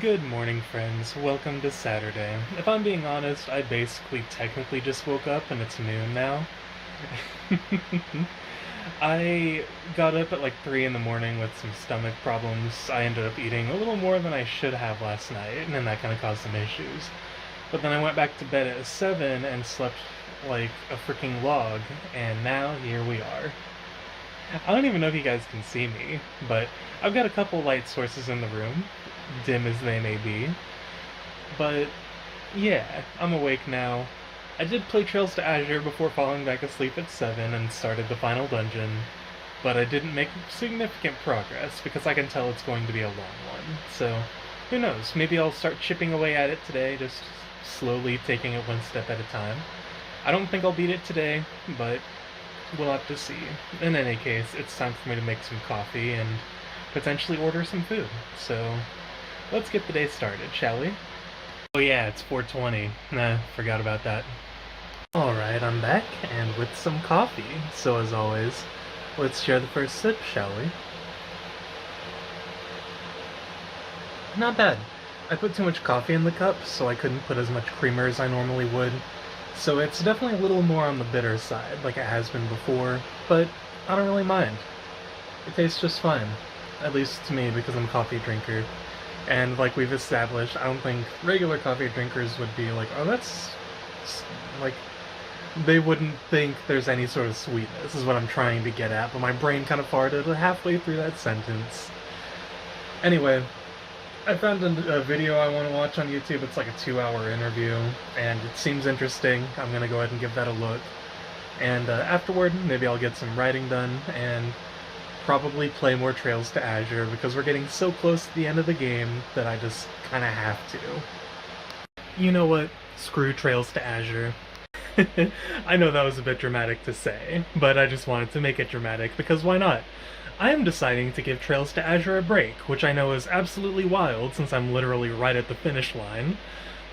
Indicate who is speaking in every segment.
Speaker 1: Good morning, friends. Welcome to Saturday. If I'm being honest, I basically technically just woke up and it's noon now. I got up at like 3 in the morning with some stomach problems. I ended up eating a little more than I should have last night, and then that kind of caused some issues. But then I went back to bed at 7 and slept like a freaking log, and now here we are. I don't even know if you guys can see me, but I've got a couple light sources in the room, dim as they may be. But yeah, I'm awake now. I did play Trails to Azure before falling back asleep at 7 and started the final dungeon, but I didn't make significant progress because I can tell it's going to be a long one. So, who knows, maybe I'll start chipping away at it today, just slowly taking it one step at a time. I don't think I'll beat it today, but we'll have to see. In any case, it's time for me to make some coffee and potentially order some food. So, let's get the day started, shall we? Oh yeah, it's 4:20. Nah, forgot about that. Alright, I'm back, and with some coffee. So as always, let's share the first sip, shall we? Not bad. I put too much coffee in the cup, so I couldn't put as much creamer as I normally would. So it's definitely a little more on the bitter side, like it has been before, but I don't really mind. It tastes just fine. At least to me, because I'm a coffee drinker. And like we've established, I don't think regular coffee drinkers would be like, oh, that's... like... they wouldn't think there's any sort of sweetness, is what I'm trying to get at, but my brain kind of farted halfway through that sentence. Anyway, I found a video I want to watch on YouTube. It's like a 2-hour interview, and it seems interesting. I'm gonna go ahead and give that a look. And afterward, maybe I'll get some writing done, and probably play more Trails to Azure, because we're getting so close to the end of the game that I just kinda have to. You know what? Screw Trails to Azure. I know that was a bit dramatic to say, but I just wanted to make it dramatic, because why not? I am deciding to give Trails to Azure a break, which I know is absolutely wild since I'm literally right at the finish line,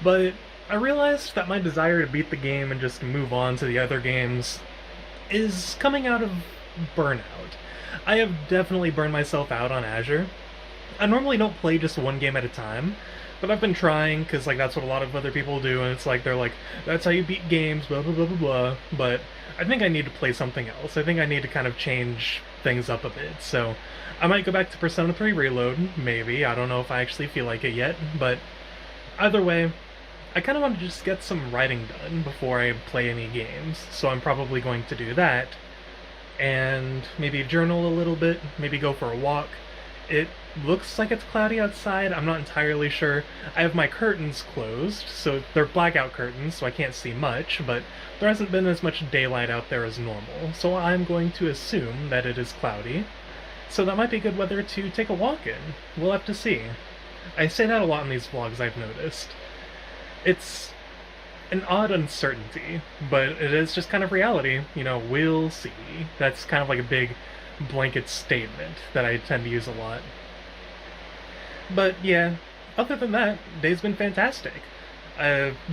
Speaker 1: but I realized that my desire to beat the game and just move on to the other games is coming out of burnout. I have definitely burned myself out on Azure. I normally don't play just one game at a time, but I've been trying, because like that's what a lot of other people do, and it's like they're like, that's how you beat games, blah blah blah blah blah, but I think I need to play something else. I think I need to kind of change things up a bit, so I might go back to Persona 3 Reload, maybe. I don't know if I actually feel like it yet, but either way, I kind of want to just get some writing done before I play any games, so I'm probably going to do that, and maybe journal a little bit, maybe go for a walk. It looks like it's cloudy outside, I'm not entirely sure. I have my curtains closed, so they're blackout curtains, so I can't see much, but there hasn't been as much daylight out there as normal, so I'm going to assume that it is cloudy. So that might be good weather to take a walk in. We'll have to see. I say that a lot in these vlogs, I've noticed. It's an odd uncertainty, but it is just kind of reality. You know, we'll see. That's kind of like a big blanket statement that I tend to use a lot. But yeah, other than that, day's been fantastic.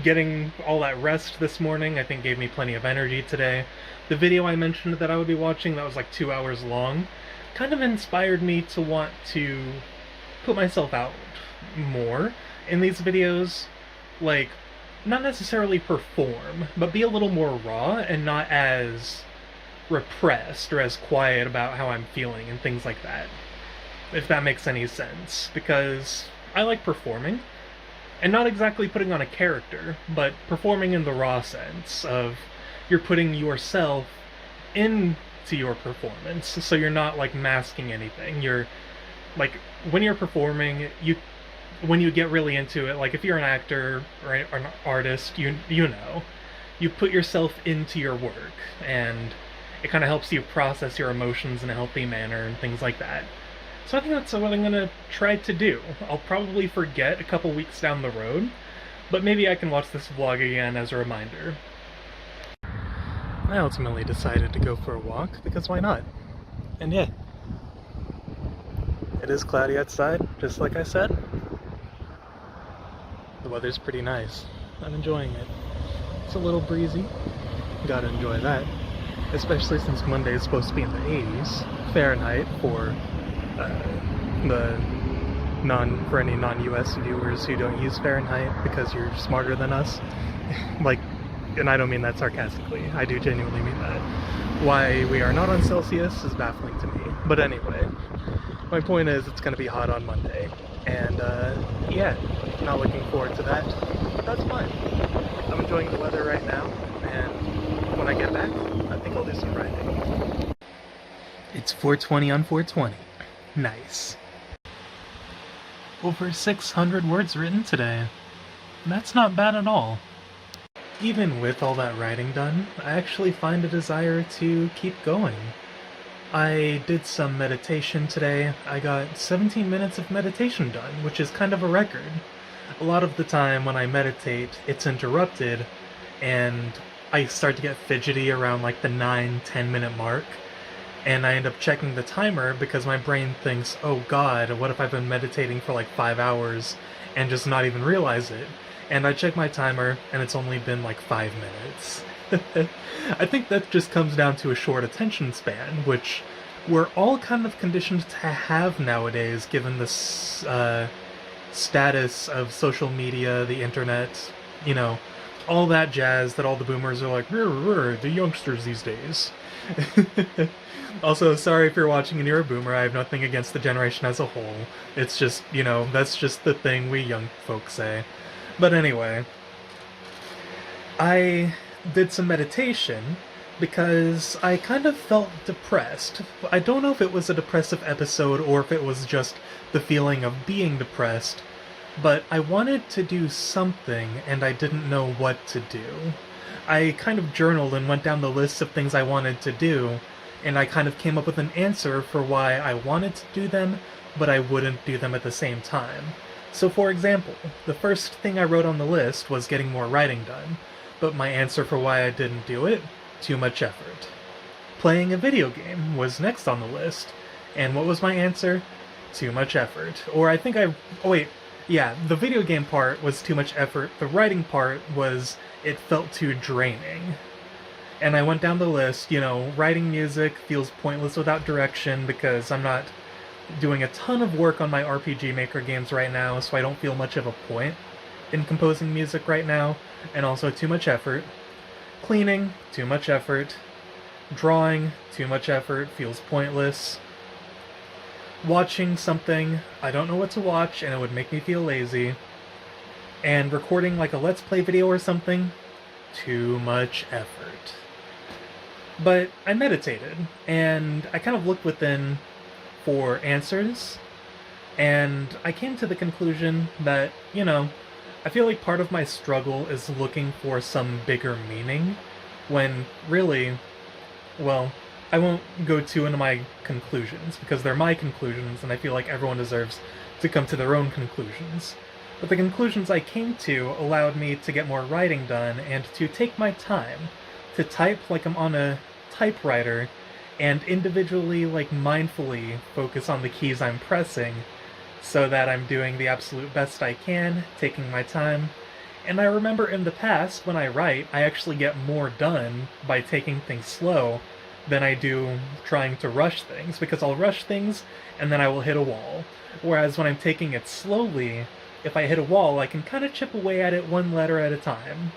Speaker 1: Getting all that rest this morning, I think, gave me plenty of energy today. The video I mentioned that I would be watching, that was like 2 hours long, kind of inspired me to want to put myself out more in these videos. Like, not necessarily perform, but be a little more raw and not as repressed or as quiet about how I'm feeling and things like that, if that makes any sense, because I like performing, and not exactly putting on a character, but performing in the raw sense of you're putting yourself into your performance, so you're not like masking anything. You're like, when you're performing, when you get really into it, like if you're an actor or an artist, you know, you put yourself into your work, and it kind of helps you process your emotions in a healthy manner and things like that. So I think that's what I'm going to try to do. I'll probably forget a couple weeks down the road, but maybe I can watch this vlog again as a reminder. I ultimately decided to go for a walk, because why not? And yeah, it is cloudy outside, just like I said. The weather's pretty nice. I'm enjoying it. It's a little breezy. Gotta enjoy that. Especially since Monday is supposed to be in the 80s Fahrenheit for the for any non-US viewers who don't use Fahrenheit because you're smarter than us. Like, and I don't mean that sarcastically, I do genuinely mean that. Why we are not on Celsius is baffling to me. But anyway, my point is it's going to be hot on Monday. And yeah, not looking forward to that. But that's fine. I'm enjoying the weather right now, and when I get back, I think I'll do some writing. It's 4:20 on 420. Nice. Over 600 words written today. That's not bad at all. Even with all that writing done, I actually find a desire to keep going. I did some meditation today. I got 17 minutes of meditation done, which is kind of a record. A lot of the time when I meditate, it's interrupted, and I start to get fidgety around like the 9-10 minute mark, and I end up checking the timer because my brain thinks, oh god, what if I've been meditating for like 5 hours and just not even realize it? And I check my timer, and it's only been like 5 minutes. I think that just comes down to a short attention span, which we're all kind of conditioned to have nowadays, given the status of social media, the internet, you know, all that jazz that all the boomers are like, the youngsters these days. Also, sorry if you're watching and you're a boomer, I have nothing against the generation as a whole. It's just, you know, that's just the thing we young folks say. But anyway, I did some meditation because I kind of felt depressed. I don't know if it was a depressive episode or if it was just the feeling of being depressed, but I wanted to do something and I didn't know what to do. I kind of journaled and went down the list of things I wanted to do, and I kind of came up with an answer for why I wanted to do them, but I wouldn't do them at the same time. So for example, the first thing I wrote on the list was getting more writing done, but my answer for why I didn't do it? Too much effort. Playing a video game was next on the list, and what was my answer? Too much effort. Or I think oh wait, yeah, the video game part was too much effort, the writing part was it felt too draining. And I went down the list, you know, writing music feels pointless without direction because I'm not doing a ton of work on my RPG Maker games right now, so I don't feel much of a point in composing music right now, and also too much effort. Cleaning, too much effort. Drawing, too much effort, feels pointless. Watching something, I don't know what to watch, and it would make me feel lazy. And recording like a Let's Play video or something, too much effort. But I meditated, and I kind of looked within for answers, and I came to the conclusion that, you know, I feel like part of my struggle is looking for some bigger meaning, when really, well, I won't go too into my conclusions, because they're my conclusions, and I feel like everyone deserves to come to their own conclusions. But the conclusions I came to allowed me to get more writing done, and to take my time, to type like I'm on a typewriter, and individually, like, mindfully focus on the keys I'm pressing, so that I'm doing the absolute best I can, taking my time. And I remember in the past, when I write, I actually get more done by taking things slow than I do trying to rush things, because I'll rush things, and then I will hit a wall. Whereas when I'm taking it slowly, if I hit a wall, I can kind of chip away at it one letter at a time.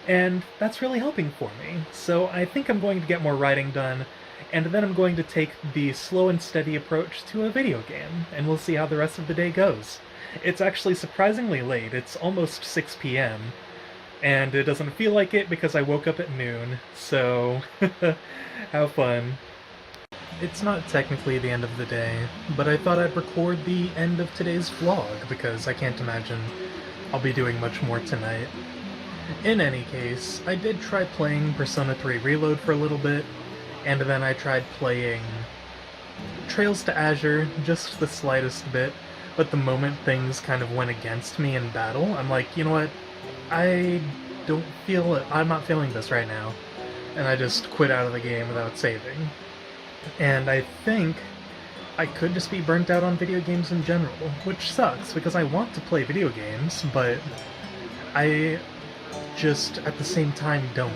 Speaker 1: And that's really helping for me. So I think I'm going to get more writing done, and then I'm going to take the slow and steady approach to a video game, and we'll see how the rest of the day goes. It's actually surprisingly late, it's almost 6 p.m., and it doesn't feel like it because I woke up at noon, so how fun. It's not technically the end of the day, but I thought I'd record the end of today's vlog, because I can't imagine I'll be doing much more tonight. In any case, I did try playing Persona 3 Reload for a little bit, and then I tried playing Trails to Azure just the slightest bit, but the moment things kind of went against me in battle, I'm like, you know what, I don't feel it, I'm not feeling this right now, and I just quit out of the game without saving. And I think I could just be burnt out on video games in general, which sucks, because I want to play video games, but I just, at the same time, don't.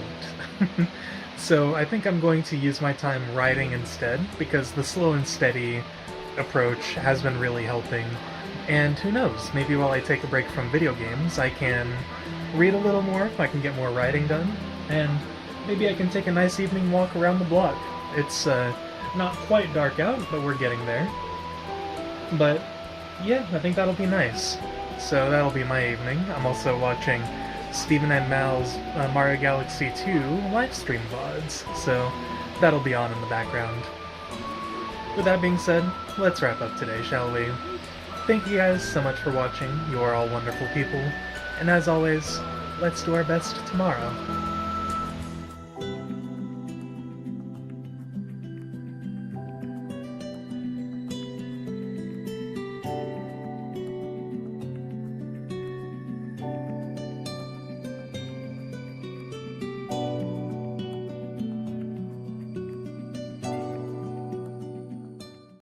Speaker 1: So I think I'm going to use my time writing instead, because the slow and steady approach has been really helping. And who knows, maybe while I take a break from video games, I can read a little more, I can get more writing done, and maybe I can take a nice evening walk around the block. It's not quite dark out, but we're getting there. But yeah, I think that'll be nice. So that'll be my evening. I'm also watching Stephen and Mal's Mario Galaxy 2 livestream VODs, so that'll be on in the background. With that being said, let's wrap up today, shall we? Thank you guys so much for watching. You are all wonderful people. And as always, let's do our best tomorrow.